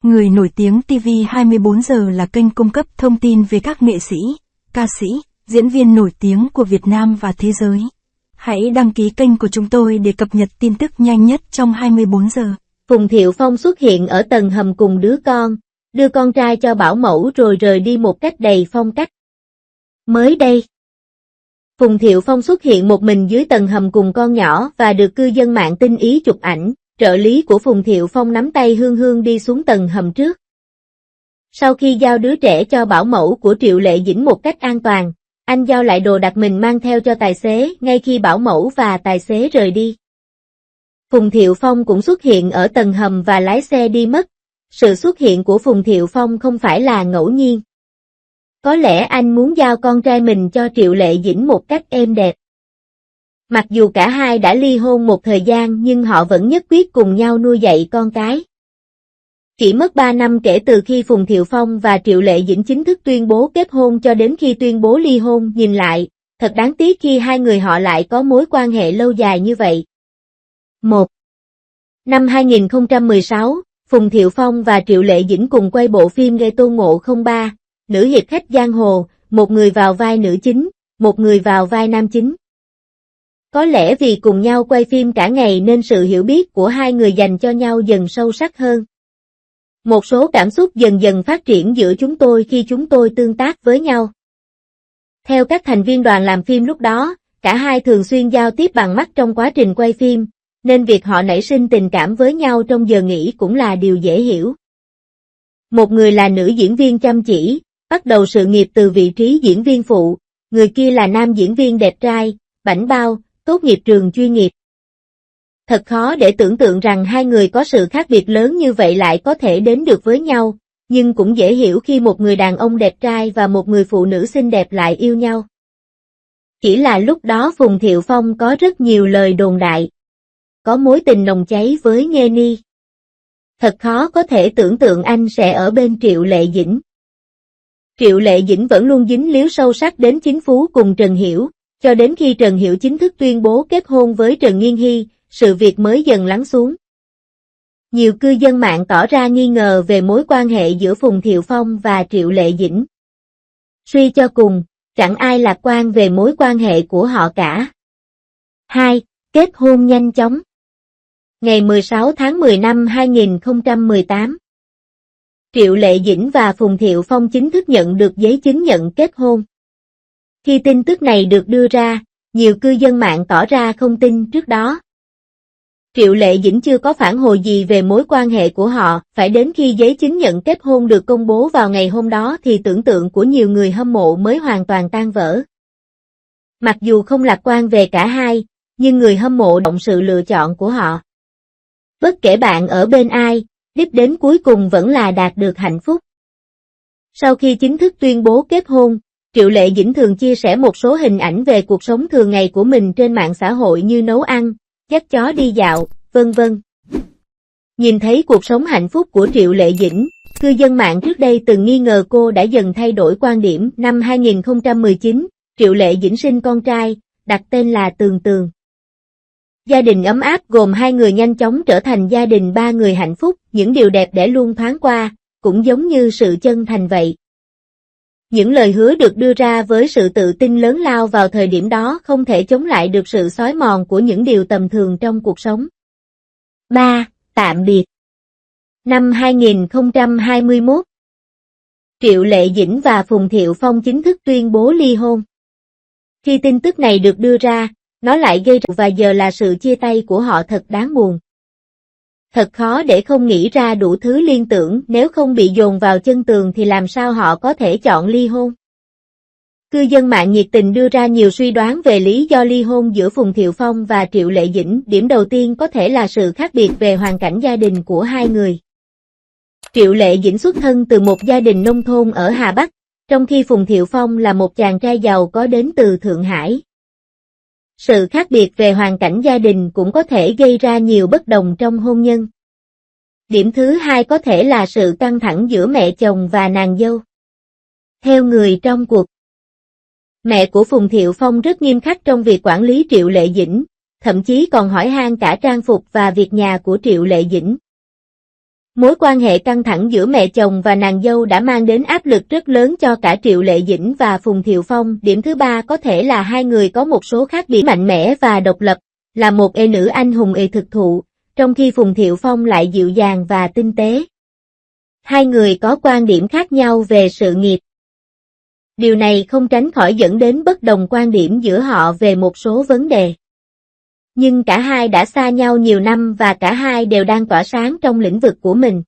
Người nổi tiếng TV 24 giờ là kênh cung cấp thông tin về các nghệ sĩ, ca sĩ, diễn viên nổi tiếng của Việt Nam và thế giới. Hãy đăng ký kênh của chúng tôi để cập nhật tin tức nhanh nhất trong 24 giờ. Phùng Thiệu Phong xuất hiện ở tầng hầm cùng đứa con, đưa con trai cho bảo mẫu rồi rời đi một cách đầy phong cách. Mới đây, Phùng Thiệu Phong xuất hiện một mình dưới tầng hầm cùng con nhỏ và được cư dân mạng tinh ý chụp ảnh. Trợ lý của Phùng Thiệu Phong nắm tay Hương Hương đi xuống tầng hầm trước. Sau khi giao đứa trẻ cho bảo mẫu của Triệu Lệ Dĩnh một cách an toàn, anh giao lại đồ đạc mình mang theo cho tài xế ngay khi bảo mẫu và tài xế rời đi. Phùng Thiệu Phong cũng xuất hiện ở tầng hầm và lái xe đi mất. Sự xuất hiện của Phùng Thiệu Phong không phải là ngẫu nhiên. Có lẽ anh muốn giao con trai mình cho Triệu Lệ Dĩnh một cách êm đẹp. Mặc dù cả hai đã ly hôn một thời gian nhưng họ vẫn nhất quyết cùng nhau nuôi dạy con cái. Chỉ mất 3 năm kể từ khi Phùng Thiệu Phong và Triệu Lệ Dĩnh chính thức tuyên bố kết hôn cho đến khi tuyên bố ly hôn, nhìn lại, thật đáng tiếc khi hai người họ lại có mối quan hệ lâu dài như vậy. 1. Năm 2016, Phùng Thiệu Phong và Triệu Lệ Dĩnh cùng quay bộ phim Gây Tôn Ngộ 03, nữ hiệp khách giang hồ, một người vào vai nữ chính, một người vào vai nam chính. Có lẽ vì cùng nhau quay phim cả ngày nên sự hiểu biết của hai người dành cho nhau dần sâu sắc hơn. Một số cảm xúc dần dần phát triển giữa chúng tôi khi chúng tôi tương tác với nhau. Theo các thành viên đoàn làm phim lúc đó, cả hai thường xuyên giao tiếp bằng mắt trong quá trình quay phim, nên việc họ nảy sinh tình cảm với nhau trong giờ nghỉ cũng là điều dễ hiểu. Một người là nữ diễn viên chăm chỉ, bắt đầu sự nghiệp từ vị trí diễn viên phụ, người kia là nam diễn viên đẹp trai, bảnh bao, tốt nghiệp trường chuyên nghiệp. Thật khó để tưởng tượng rằng hai người có sự khác biệt lớn như vậy lại có thể đến được với nhau, nhưng cũng dễ hiểu khi một người đàn ông đẹp trai và một người phụ nữ xinh đẹp lại yêu nhau. Chỉ là lúc đó Phùng Thiệu Phong có rất nhiều lời đồn đại. Có mối tình nồng cháy với Nghê Ni. Thật khó có thể tưởng tượng anh sẽ ở bên Triệu Lệ Dĩnh. Triệu Lệ Dĩnh vẫn luôn dính líu sâu sắc đến chính Phú cùng Trần Hiểu. Cho đến khi Trần Hiểu chính thức tuyên bố kết hôn với Trần Nghiên Hy, sự việc mới dần lắng xuống. Nhiều cư dân mạng tỏ ra nghi ngờ về mối quan hệ giữa Phùng Thiệu Phong và Triệu Lệ Dĩnh. Suy cho cùng, chẳng ai lạc quan về mối quan hệ của họ cả. 2. Kết hôn nhanh chóng. Ngày 16 tháng 10 năm 2018, Triệu Lệ Dĩnh và Phùng Thiệu Phong chính thức nhận được giấy chứng nhận kết hôn. Khi tin tức này được đưa ra, nhiều cư dân mạng tỏ ra không tin trước đó. Triệu Lệ Dĩnh chưa có phản hồi gì về mối quan hệ của họ, phải đến khi giấy chứng nhận kết hôn được công bố vào ngày hôm đó thì tưởng tượng của nhiều người hâm mộ mới hoàn toàn tan vỡ. Mặc dù không lạc quan về cả hai, nhưng người hâm mộ động sự lựa chọn của họ. Bất kể bạn ở bên ai, đích đến cuối cùng vẫn là đạt được hạnh phúc. Sau khi chính thức tuyên bố kết hôn, Triệu Lệ Dĩnh thường chia sẻ một số hình ảnh về cuộc sống thường ngày của mình trên mạng xã hội như nấu ăn, dắt chó đi dạo, vân vân. Nhìn thấy cuộc sống hạnh phúc của Triệu Lệ Dĩnh, cư dân mạng trước đây từng nghi ngờ cô đã dần thay đổi quan điểm. Năm 2019, Triệu Lệ Dĩnh sinh con trai, đặt tên là Tường Tường. Gia đình ấm áp gồm hai người nhanh chóng trở thành gia đình ba người hạnh phúc, những điều đẹp đẽ luôn thoáng qua, cũng giống như sự chân thành vậy. Những lời hứa được đưa ra với sự tự tin lớn lao vào thời điểm đó không thể chống lại được sự xói mòn của những điều tầm thường trong cuộc sống. 3. Tạm biệt. Năm 2021, Triệu Lệ Dĩnh và Phùng Thiệu Phong chính thức tuyên bố ly hôn. Khi tin tức này được đưa ra, nó lại gây ra và giờ là sự chia tay của họ thật đáng buồn. Thật khó để không nghĩ ra đủ thứ liên tưởng, nếu không bị dồn vào chân tường thì làm sao họ có thể chọn ly hôn. Cư dân mạng nhiệt tình đưa ra nhiều suy đoán về lý do ly hôn giữa Phùng Thiệu Phong và Triệu Lệ Dĩnh. Điểm đầu tiên có thể là sự khác biệt về hoàn cảnh gia đình của hai người. Triệu Lệ Dĩnh xuất thân từ một gia đình nông thôn ở Hà Bắc, trong khi Phùng Thiệu Phong là một chàng trai giàu có đến từ Thượng Hải. Sự khác biệt về hoàn cảnh gia đình cũng có thể gây ra nhiều bất đồng trong hôn nhân. Điểm thứ hai có thể là sự căng thẳng giữa mẹ chồng và nàng dâu. Theo người trong cuộc, mẹ của Phùng Thiệu Phong rất nghiêm khắc trong việc quản lý Triệu Lệ Dĩnh, thậm chí còn hỏi han cả trang phục và việc nhà của Triệu Lệ Dĩnh. Mối quan hệ căng thẳng giữa mẹ chồng và nàng dâu đã mang đến áp lực rất lớn cho cả Triệu Lệ Dĩnh và Phùng Thiệu Phong. Điểm thứ ba có thể là hai người có một số khác biệt mạnh mẽ và độc lập, là một nữ anh hùng thực thụ, trong khi Phùng Thiệu Phong lại dịu dàng và tinh tế. Hai người có quan điểm khác nhau về sự nghiệp. Điều này không tránh khỏi dẫn đến bất đồng quan điểm giữa họ về một số vấn đề. Nhưng cả hai đã xa nhau nhiều năm và cả hai đều đang tỏa sáng trong lĩnh vực của mình.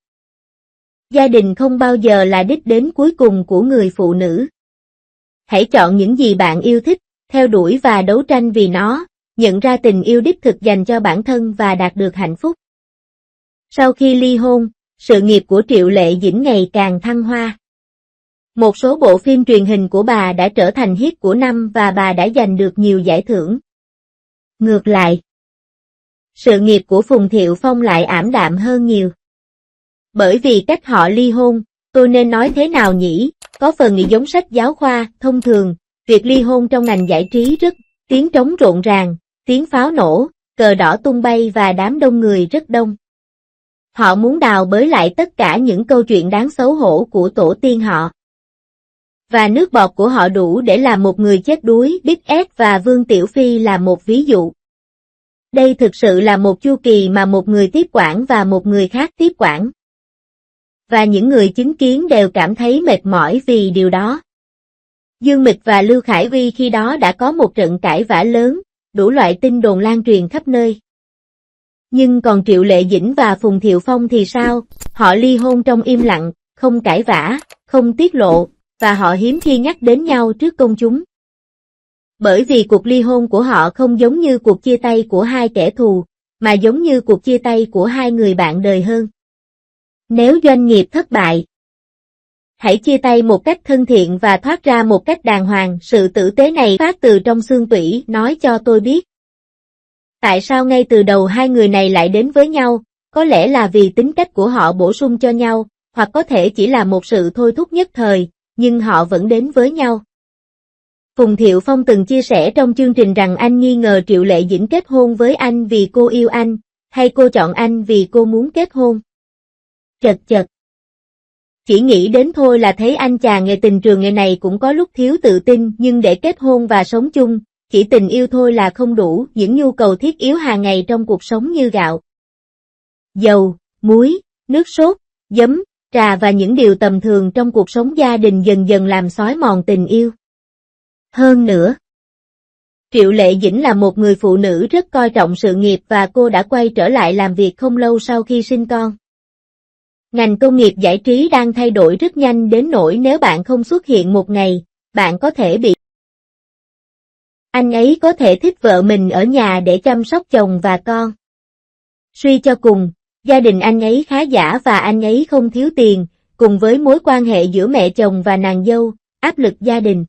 Gia đình không bao giờ là đích đến cuối cùng của người phụ nữ. Hãy chọn những gì bạn yêu thích, theo đuổi và đấu tranh vì nó, nhận ra tình yêu đích thực dành cho bản thân và đạt được hạnh phúc. Sau khi ly hôn, sự nghiệp của Triệu Lệ Dĩnh ngày càng thăng hoa. Một số bộ phim truyền hình của bà đã trở thành hit của năm và bà đã giành được nhiều giải thưởng. Ngược lại, sự nghiệp của Phùng Thiệu Phong lại ảm đạm hơn nhiều. Bởi vì cách họ ly hôn, tôi nên nói thế nào nhỉ, có phần giống sách giáo khoa. Thông thường, việc ly hôn trong ngành giải trí rất tiếng trống rộn ràng, tiếng pháo nổ, cờ đỏ tung bay và đám đông người rất đông. Họ muốn đào bới lại tất cả những câu chuyện đáng xấu hổ của tổ tiên họ. Và nước bọt của họ đủ để làm một người chết đuối. Big S và Vương Tiểu Phi là một ví dụ. Đây thực sự là một chu kỳ mà một người tiếp quản và một người khác tiếp quản. Và những người chứng kiến đều cảm thấy mệt mỏi vì điều đó. Dương Mịch và Lưu Khải Uy khi đó đã có một trận cãi vã lớn, đủ loại tin đồn lan truyền khắp nơi. Nhưng còn Triệu Lệ Dĩnh và Phùng Thiệu Phong thì sao? Họ ly hôn trong im lặng, không cãi vã, không tiết lộ, và họ hiếm khi nhắc đến nhau trước công chúng. Bởi vì cuộc ly hôn của họ không giống như cuộc chia tay của hai kẻ thù, mà giống như cuộc chia tay của hai người bạn đời hơn. Nếu doanh nghiệp thất bại, hãy chia tay một cách thân thiện và thoát ra một cách đàng hoàng. Sự tử tế này phát từ trong xương tủy, nói cho tôi biết. Tại sao ngay từ đầu hai người này lại đến với nhau? Có lẽ là vì tính cách của họ bổ sung cho nhau, hoặc có thể chỉ là một sự thôi thúc nhất thời, nhưng họ vẫn đến với nhau. Phùng Thiệu Phong từng chia sẻ trong chương trình rằng anh nghi ngờ Triệu Lệ Dĩnh kết hôn với anh vì cô yêu anh, hay cô chọn anh vì cô muốn kết hôn. Chật chật. Chỉ nghĩ đến thôi là thấy anh chàng nghề tình trường nghề này cũng có lúc thiếu tự tin, nhưng để kết hôn và sống chung, chỉ tình yêu thôi là không đủ. Những nhu cầu thiết yếu hàng ngày trong cuộc sống như gạo, dầu, muối, nước sốt, giấm, trà và những điều tầm thường trong cuộc sống gia đình dần dần làm xói mòn tình yêu. Hơn nữa, Triệu Lệ Dĩnh là một người phụ nữ rất coi trọng sự nghiệp và cô đã quay trở lại làm việc không lâu sau khi sinh con. Ngành công nghiệp giải trí đang thay đổi rất nhanh đến nỗi nếu bạn không xuất hiện một ngày, bạn có thể bị. Anh ấy có thể thích vợ mình ở nhà để chăm sóc chồng và con. Suy cho cùng, gia đình anh ấy khá giả và anh ấy không thiếu tiền, cùng với mối quan hệ giữa mẹ chồng và nàng dâu, áp lực gia đình.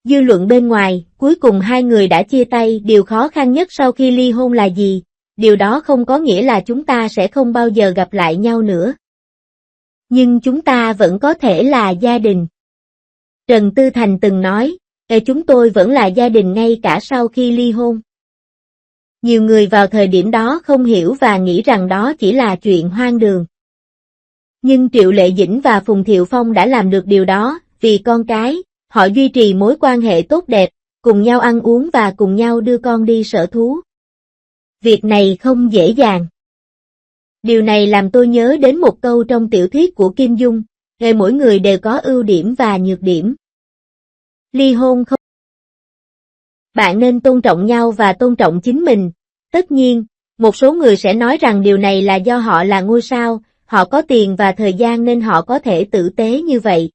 Dư luận bên ngoài, cuối cùng hai người đã chia tay. Điều khó khăn nhất sau khi ly hôn là gì? Điều đó không có nghĩa là chúng ta sẽ không bao giờ gặp lại nhau nữa. Nhưng chúng ta vẫn có thể là gia đình. Trần Tư Thành từng nói, chúng tôi vẫn là gia đình ngay cả sau khi ly hôn. Nhiều người vào thời điểm đó không hiểu và nghĩ rằng đó chỉ là chuyện hoang đường. Nhưng Triệu Lệ Dĩnh và Phùng Thiệu Phong đã làm được điều đó, vì con cái, họ duy trì mối quan hệ tốt đẹp, cùng nhau ăn uống và cùng nhau đưa con đi sở thú. Việc này không dễ dàng. Điều này làm tôi nhớ đến một câu trong tiểu thuyết của Kim Dung, mỗi người đều có ưu điểm và nhược điểm. Ly hôn không. Bạn nên tôn trọng nhau và tôn trọng chính mình. Tất nhiên, một số người sẽ nói rằng điều này là do họ là ngôi sao, họ có tiền và thời gian nên họ có thể tử tế như vậy.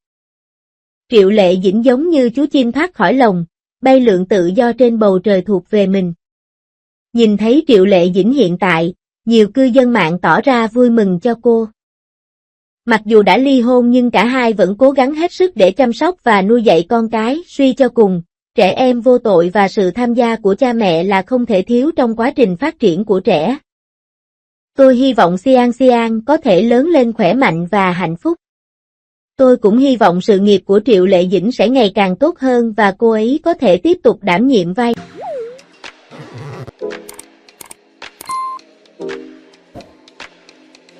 Triệu Lệ Dĩnh giống như chú chim thoát khỏi lồng, bay lượn tự do trên bầu trời thuộc về mình. Nhìn thấy Triệu Lệ Dĩnh hiện tại, nhiều cư dân mạng tỏ ra vui mừng cho cô. Mặc dù đã ly hôn nhưng cả hai vẫn cố gắng hết sức để chăm sóc và nuôi dạy con cái. Suy cho cùng, trẻ em vô tội và sự tham gia của cha mẹ là không thể thiếu trong quá trình phát triển của trẻ. Tôi hy vọng Xiang Xiang có thể lớn lên khỏe mạnh và hạnh phúc. Tôi cũng hy vọng sự nghiệp của Triệu Lệ Dĩnh sẽ ngày càng tốt hơn và cô ấy có thể tiếp tục đảm nhiệm vai